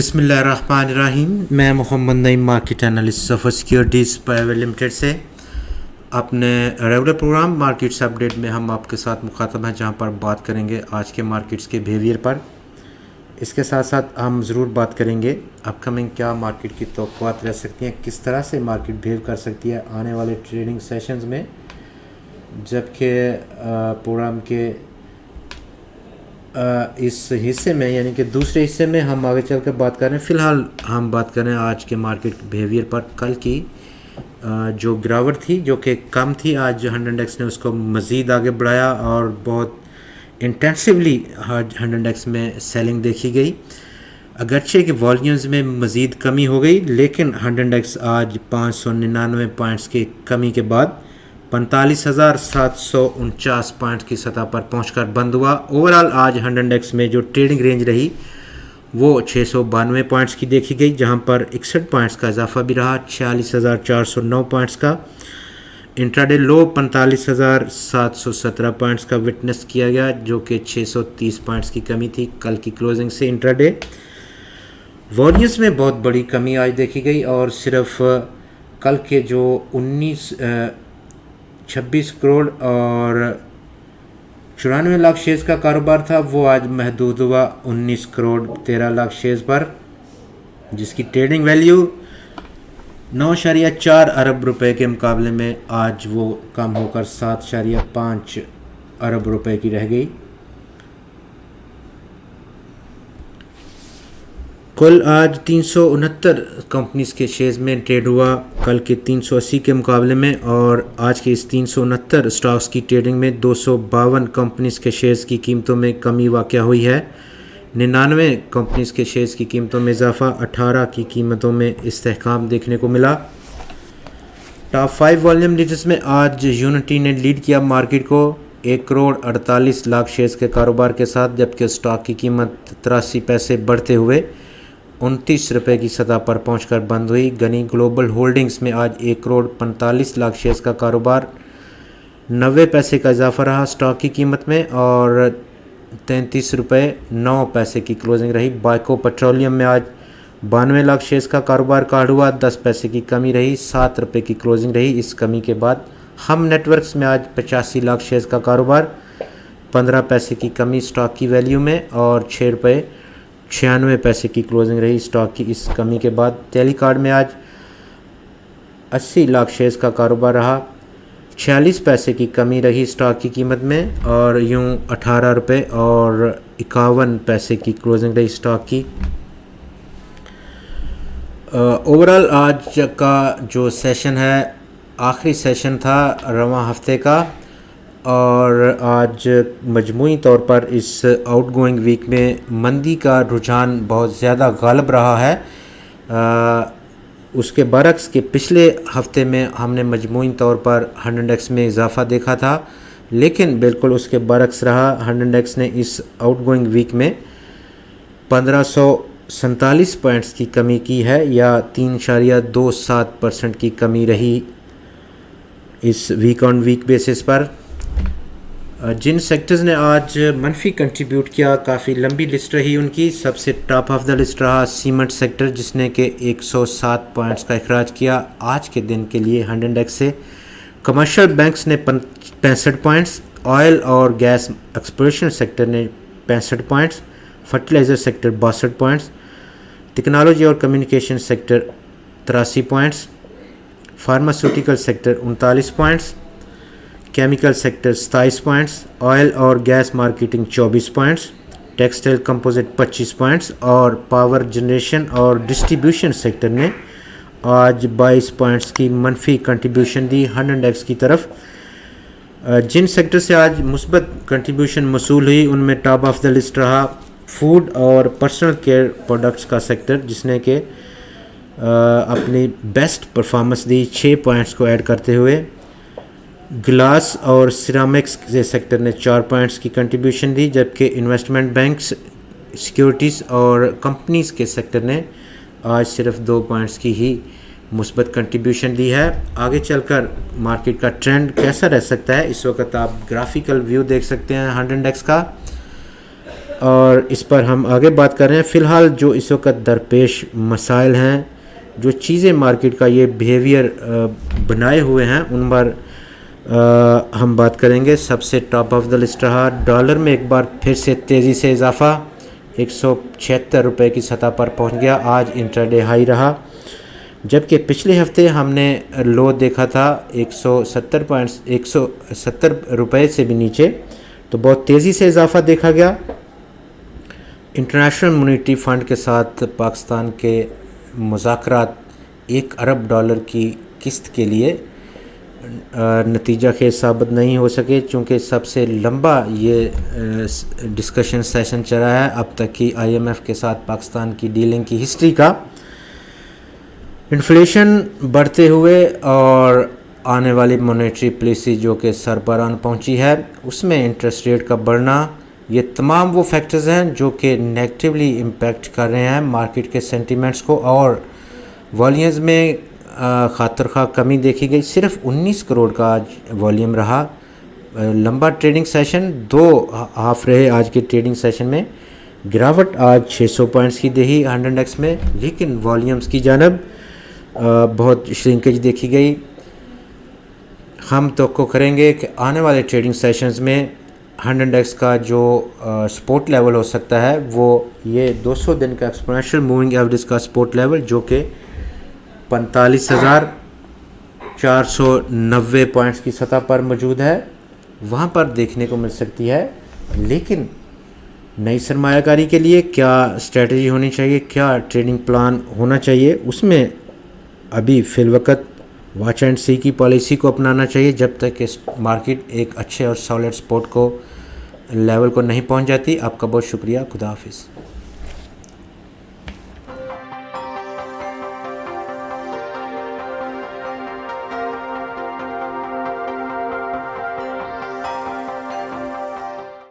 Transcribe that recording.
बिस्मिल्लाहिर्रहमानिर्रहीम। मैं Mohammad Naeem, market analyst सफ़र securities private limited से। अपने रेगुलर प्रोग्राम मार्केट्स अपडेट में हम आपके साथ मुखातब हैं, जहां पर बात करेंगे आज के मार्केट्स के बिहेवियर पर। इसके साथ साथ हम ज़रूर बात करेंगे अपकमिंग क्या मार्केट की तवक्कुआत रह सकती हैं, किस तरह से मार्केट बिहेव कर सकती है आने वाले ट्रेडिंग सेशंस में। जबकि प्रोग्राम के इस हिस्से में यानी कि दूसरे हिस्से में हम आगे चल कर बात कर रहे हैं। फ़िलहाल हम बात कर रहे हैं आज के मार्केट बिहेवियर पर। कल की जो गिरावट थी जो कि कम थी, आज 100 इंडेक्स ने उसको मज़ीद आगे बढ़ाया और बहुत इंटेंसिवली 100 इंडेक्स में सेलिंग देखी गई। अगरचे कि वॉल्यूम्स में मज़ीद कमी हो गई, लेकिन 100 इंडेक्स आज 599 पॉइंट्स की कमी के बाद 45,749 पॉइंट की सतह पर पहुंचकर बंद हुआ। ओवरऑल आज 100 इंडेक्स में जो ट्रेडिंग रेंज रही वो 692 पॉइंट्स की देखी गई, जहां पर 61 पॉइंट्स का इजाफा भी रहा। 46,409 पॉइंट्स का इंट्राडे लो 45,717 पॉइंट्स का विटनेस किया गया, जो कि 630 पॉइंट्स की कमी थी कल की क्लोजिंग से। इंट्राडे वॉल्यूम्स में बहुत बड़ी कमी आज देखी गई और सिर्फ कल के जो 26 करोड़ और 94 लाख शेयर्स का कारोबार था, वो आज महदूद हुआ 19 करोड़ 13 लाख शेयर्स पर, जिसकी ट्रेडिंग वैल्यू 9.4 अरब रुपए के मुकाबले में आज वो कम होकर 7.5 अरब रुपए की रह गई। कुल आज 369 कंपनीज़ के शेयर्स में ट्रेड हुआ कल के 380 के मुकाबले में, और आज के इस 369 स्टॉक्स की ट्रेडिंग में 252 कंपनीज़ के शेयर्स की कीमतों में कमी वाक़या हुई है। 99 कंपनीज़ के शेयर्स की कीमतों में इजाफा, 18 की कीमतों में इस्तेहकाम देखने को मिला। टॉप 5 वॉल्यूम लीडर्स में आज यूनिटी ने लीड किया मार्केट को 1 करोड़ 48 लाख शेयर्स के कारोबार के साथ, जबकि स्टॉक की कीमत 83 पैसे बढ़ते हुए 29 रुपये की सतह पर पहुंचकर बंद हुई। गनी ग्लोबल होल्डिंग्स में आज 1 करोड़ 45 लाख शेयर्स का कारोबार 90 पैसे का इजाफा रहा स्टॉक की कीमत में, और 33 रुपये 9 पैसे की क्लोजिंग रही। बाइको पेट्रोलियम में आज 92 लाख शेयर्स का कारोबार कार्ड हुआ, 10 पैसे की कमी रही, 7 रुपये की क्लोजिंग रही। इस कमी के बाद हम नेटवर्क्स में आज 85 लाख शेयर्स का कारोबार, 15 पैसे की कमी स्टॉक की वैल्यू में, और 6 रुपये 96 पैसे की क्लोजिंग रही स्टॉक की इस कमी के बाद। टेलीकार्ड में आज 80 लाख शेयर्स का कारोबार रहा, 46 पैसे की कमी रही स्टॉक की कीमत में, और यूं 18 रुपये और 51 पैसे की क्लोजिंग रही स्टॉक की। ओवरऑल आज का जो सेशन है आखिरी सेशन था रवां हफ्ते का, और आज मजमूई तौर पर इस आउटगोइंग वीक में मंदी का रुझान बहुत ज़्यादा गालिब रहा है। उसके बरक्स के पिछले हफ्ते में हमने मजमूई तौर पर 100 इंडेक्स में इजाफा देखा था, लेकिन बिल्कुल उसके बरक्स रहा। 100 इंडेक्स ने इस आउटगोइंग वीक में 1547 पॉइंट्स की कमी की है, या 3.27% की कमी रही इस वीक ऑन वीक बेसिस पर। जिन सेक्टर्स ने आज मनफी कंट्रीब्यूट किया, काफ़ी लंबी लिस्ट रही उनकी। सबसे टॉप ऑफ द लिस्ट रहा सीमेंट सेक्टर, जिसने के 107 पॉइंट्स का अखराज किया आज के दिन के लिए 100 इंडेक्स से। कमर्शियल बैंक्स ने 65 पॉइंट्स, ऑयल और गैस एक्सप्लोरेशन सेक्टर ने 65 points, fertiliser sector 62 points, technology और communication sector 83 points, pharmaceutical sector 39 points, chemical sector 27 points, oil और gas marketing 24 points, textile composite 25 points, और पावर जनरेशन और distribution sector ने आज 22 points की मनफी कंट्रीब्यूशन दी 100 इंडेक्स की तरफ। जिन सेक्टर से आज मुस्बत कंट्रीब्यूशन मसूल हुई उनमें टॉप ऑफ द लिस्ट रहा फूड और पर्सनल केयर प्रोडक्ट्स का सेक्टर, जिसने के अपनी बेस्ट परफॉर्मेंस दी 6 पॉइंट्स को ऐड करते हुए। ग्लास और सिरामिक्स के सेक्टर ने 4 पॉइंट्स की कंट्रीब्यूशन दी, जबकि इन्वेस्टमेंट बैंक्स, सिक्योरिटीज़ और कंपनीज़ के सेक्टर ने आज सिर्फ 2 पॉइंट्स की ही मुस्बत कंट्रीब्यूशन दी है। आगे चलकर मार्केट का ट्रेंड कैसा रह सकता है, इस वक्त आप ग्राफिकल व्यू देख सकते हैं 100 इंडेक्स का। और इस पर हम आगे बात कर रहे हैं। फ़िलहाल जो इस वक्त दरपेश मसाइल हैं, जो चीज़ें मार्केट का ये बिहेवियर बनाए हुए हैं, उन पर हम बात करेंगे। सबसे टॉप ऑफ द लिस्ट रहा डॉलर में एक बार फिर से तेज़ी से इजाफा, 176 रुपये की सतह पर पहुंच गया। आज इंट्राडे हाई रहा, जबकि पिछले हफ्ते हमने लो देखा था 170 रुपये से भी नीचे, तो बहुत तेज़ी से इजाफा देखा गया। इंटरनेशनल मॉनेटरी फ़ंड के साथ पाकिस्तान के मुज़ाकरात $1 अरब की किस्त के लिए नतीजा के साबित नहीं हो सके, चूँकि सबसे लंबा ये डिस्कशन सेशन चला है अब तक की IMF के साथ पाकिस्तान की डीलिंग की हिस्ट्री का। इन्फ्लेशन बढ़ते हुए और आने वाली मॉनेटरी पॉलिसी जो कि सरबराह पहुंची है, उसमें इंटरेस्ट रेट का बढ़ना, ये तमाम वो फैक्टर्स हैं जो कि नेगेटिवली इम्पैक्ट कर रहे हैं मार्केट के सेंटिमेंट्स को। और वॉल्यूम्स में खातर कमी देखी गई। सिर्फ 19 करोड़ का आज वॉल्यूम रहा। लंबा ट्रेडिंग सेशन, 2 हाफ रहे आज के ट्रेडिंग सेशन में। गिरावट आज 600 पॉइंट्स की देखी 100 इंडेक्स में, लेकिन वॉल्यूम्स की जानब बहुत श्रिंकेज देखी गई। हम तवक्को करेंगे कि आने वाले ट्रेडिंग सेशंस में 100 इंडेक्स का जो सपोर्ट लेवल हो सकता है वो ये 200 दिन का एक्सपोनेंशियल मूविंग एवरेज का सपोर्ट लेवल, जो कि 45,490 पॉइंट्स की सतह पर मौजूद है, वहाँ पर देखने को मिल सकती है। लेकिन नई सरमायाकारी के लिए क्या स्ट्रेटजी होनी चाहिए, क्या ट्रेडिंग प्लान होना चाहिए, उसमें अभी फ़िलवक़्त वॉच एंड सी की पॉलिसी को अपनाना चाहिए जब तक कि मार्केट एक अच्छे और सॉलिड सपोर्ट को लेवल को नहीं पहुंच जाती। आपका बहुत शुक्रिया। खुदा हाफिज़।